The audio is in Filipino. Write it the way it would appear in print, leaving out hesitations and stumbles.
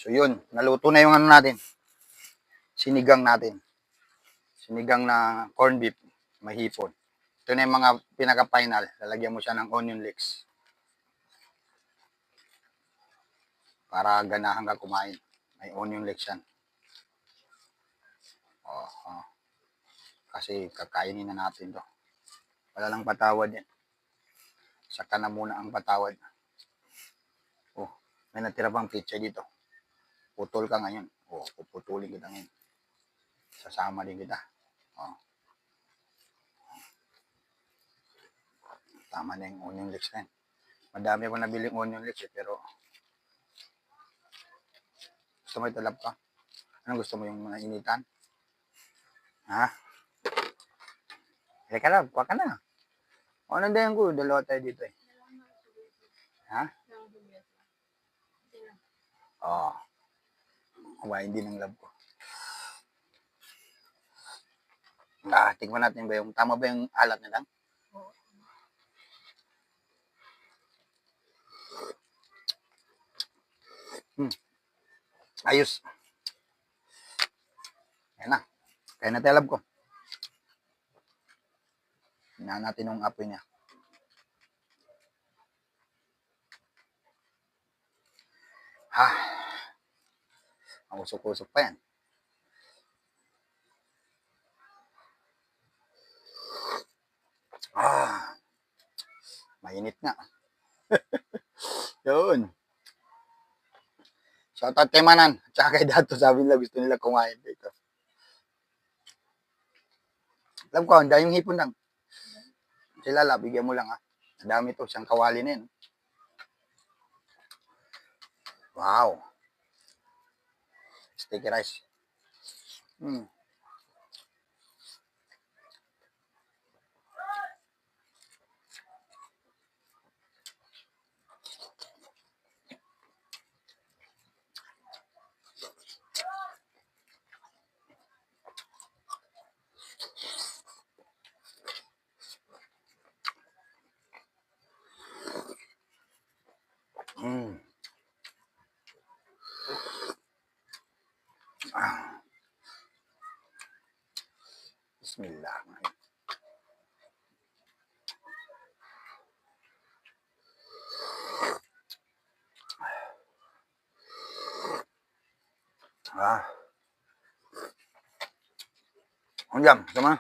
So yun, naluto na yung ano natin. Sinigang natin. Sinigang na corned beef, mahipon. Ito na yung mga pinaka-final. Lalagyan mo siya ng onion leeks. Para ganahan ka kumain. May onion leeks yan. Oh. Kasi kakainin na natin to. Wala lang patawad yan. Saka na muna ang patawad. Oh, may natira pang pizza dito. Putol ka ngayon. Oh, puputulin kita ngayon. Sasama din kita. Oh. Tama na yung onion leeks na yan. Madami akong nabiling onion leeks pero gusto mo italab ka? Anong gusto mo, yung mga initan? Ha? Halika lang, kuha ka na. O, nandayan ko, dalawa tayo dito eh. Ha? Oo. Kumain din ng lab ko. Tingnan natin ba yung, tama ba yung alat na lang? Ayos. Ayan na. Kaya na tayo lab ko. Tingnan natin yung apoy niya. Ang usok-usok pa yan. Mainit nga. Yun. Shoutout kay Manan. Tsaka kay Dato. Sabi nila gusto nila kumain dito. Alam ko, ang daming hipon lang. Sila, bigyan mo lang ha. Ang dami to. Siyang kawali na yun. Wow. Sticky rice. Bismillah. Ang jam, sama.